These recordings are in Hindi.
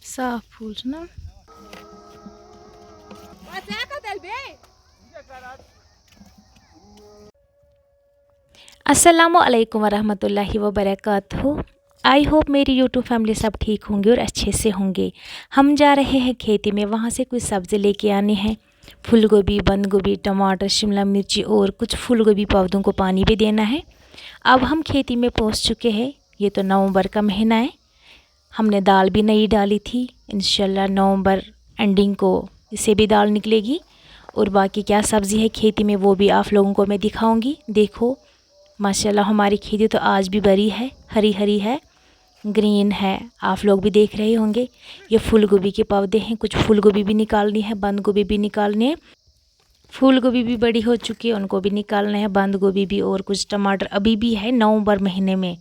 साफ फूल ना। अस्सलामु अलैकुम वरहमतुल्लाहि वबरकातुहू। आई होप मेरी यूट्यूब फैमिली सब ठीक होंगे और अच्छे से होंगे। हम जा रहे हैं खेती में, वहाँ से कुछ सब्ज़ी लेके आने हैं। फूल गोभी, बंद गोभी, टमाटर, शिमला मिर्ची और कुछ फूल गोभी पौधों को पानी भी देना है। अब हम खेती में पहुँच चुके हैं। ये तो नवंबर का महीना है। हमने दाल भी नई डाली थी। इंशाल्लाह नवंबर एंडिंग को इसे भी दाल निकलेगी। और बाकी क्या सब्ज़ी है खेती में वो भी आप लोगों को मैं दिखाऊंगी। देखो माशाल्लाह हमारी खेती तो आज भी बड़ी है, हरी हरी है, ग्रीन है। आप लोग भी देख रहे होंगे। ये फूल गोभी के पौधे हैं। कुछ फूल गोभी भी निकालनी है, बंद गोभी भी निकालनी है। फूल गोभी भी बड़ी हो चुकी है, उनको भी निकालना है, बंद गोभी भी। और कुछ टमाटर अभी भी है नवंबर महीने में,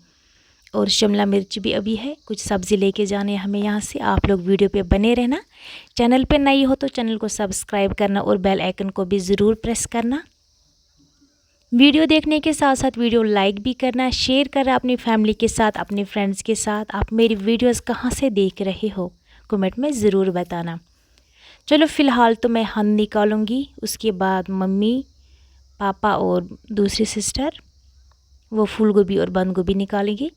और शिमला मिर्च भी अभी है। कुछ सब्ज़ी लेके जाने हमें यहाँ से। आप लोग वीडियो पे बने रहना। चैनल पे नई हो तो चैनल को सब्सक्राइब करना और बेल आइकन को भी ज़रूर प्रेस करना। वीडियो देखने के साथ साथ वीडियो लाइक भी करना, शेयर करना अपनी फैमिली के साथ, अपने फ्रेंड्स के साथ। आप मेरी वीडियोस कहाँ से देख रहे हो कमेंट में ज़रूर बताना। चलो फ़िलहाल तो मैं हन निकालूंगी, उसके बाद मम्मी पापा और दूसरी सिस्टर वो फूल गोभी और बंद गोभी निकालेंगी।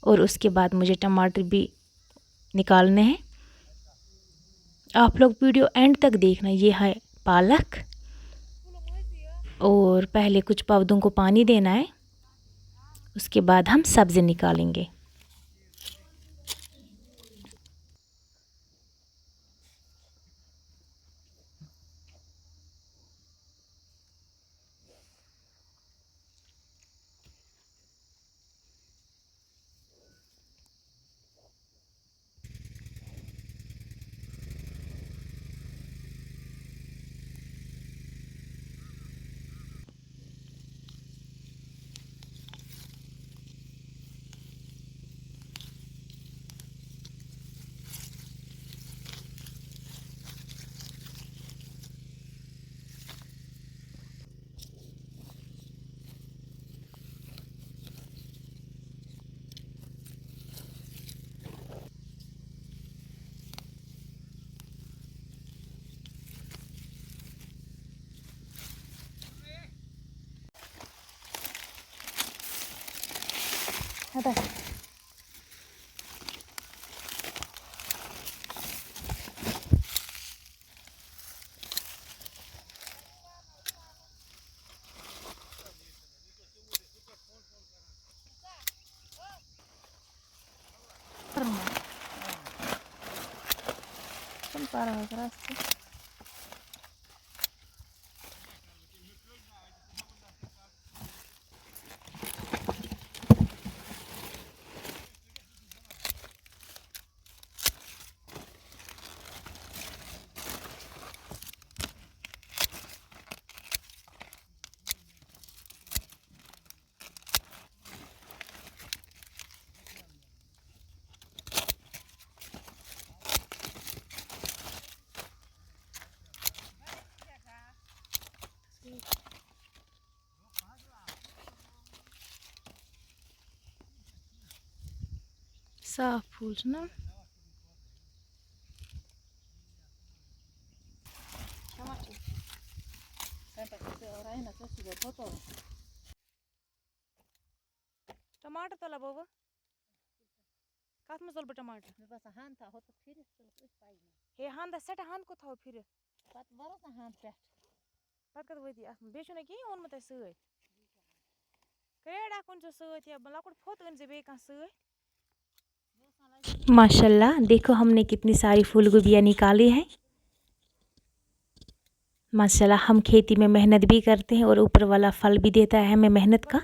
और उसके बाद मुझे टमाटर भी निकालने हैं। आप लोग वीडियो एंड तक देखना। ये है पालक, और पहले कुछ पौधों को पानी देना है, उसके बाद हम सब्ज़ी निकालेंगे। साफ फूल ना। टमाटर तला बाबा कत में बह टमाटर हे हंद सट हंद को थो फिर पत कत वती अत बे ना कहीं ओनमुत सत क्रेड अन सत या लकुट फोत अन बे कह सत। माशाल्लाह देखो हमने कितनी सारी फूल गोभियाँ निकाली हैं। माशाल्लाह हम खेती में मेहनत भी करते हैं और ऊपर वाला फल भी देता है हमें मेहनत का।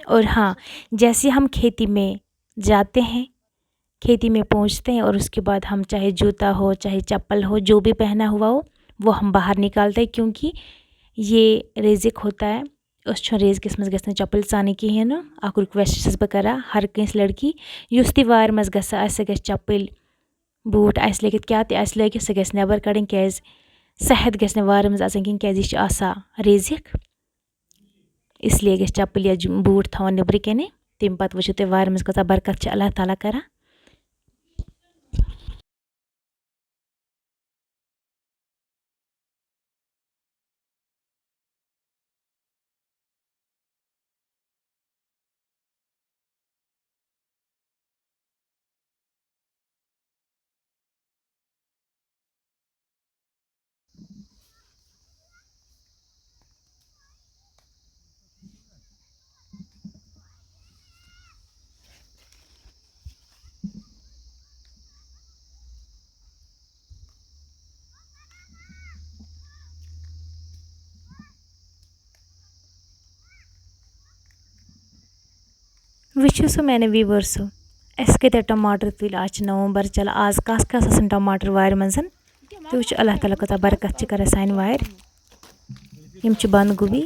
और हाँ, जैसे हम खेती में जाते हैं, खेती में पहुंचते हैं, और उसके बाद हम चाहे जूता हो चाहे चप्पल हो जो भी पहना हुआ हो वो हम बाहर निकालते हैं, क्योंकि ये रेजिक होता है। उस रेज किस मज गन चप्पल सानी कहें अक रिक्वेस्ट बह करा हर कंस लड़की युस ति वार मज गस चप्पल बूट आस लगित क्या आस लगित सह गस नेबर कड़न क्या सेहत गस वार मज आसान कहें क्या रेजिक। इसलिए गैस चप्पल या बूट थवन निब्र कने तम पत वुचो तुम वार मज कता बरकत अल्लाह ताला करा। वो सो मैंने व्यूवर्सो अस कत टमाटर तुल आज नवंबर चल आज कस कस टमाटर वार मज तो अल्लाह ताला कत बरकत कर सान वार यम बंद गोभी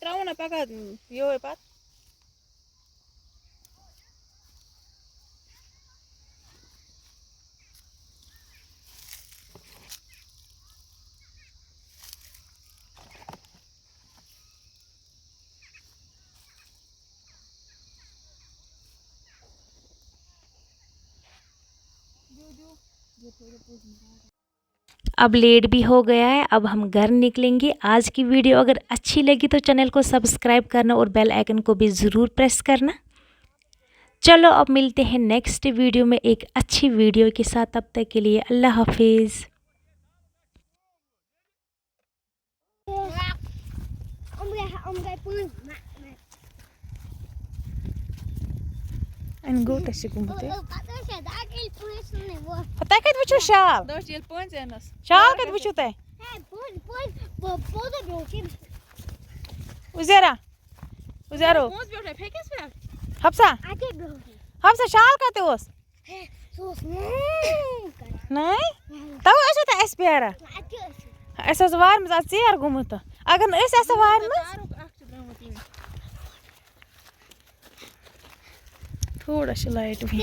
त्रो ना पका यो पत अब लेट भी हो गया है, अब हम घर निकलेंगे। आज की वीडियो अगर अच्छी लगी तो चैनल को सब्सक्राइब करना और बेल आइकन को भी ज़रूर प्रेस करना। चलो अब मिलते हैं नेक्स्ट वीडियो में एक अच्छी वीडियो के साथ। तब तक के लिए अल्लाह हाफिज़। पता कत वो शाल शाल कत वो तह उजेरा उजेरो हफ्सा हफ्सा शाल कत नहीं तव अस पेरा अस वार मज चेर गुमुत अगर न वार थोड़ा लाइट भी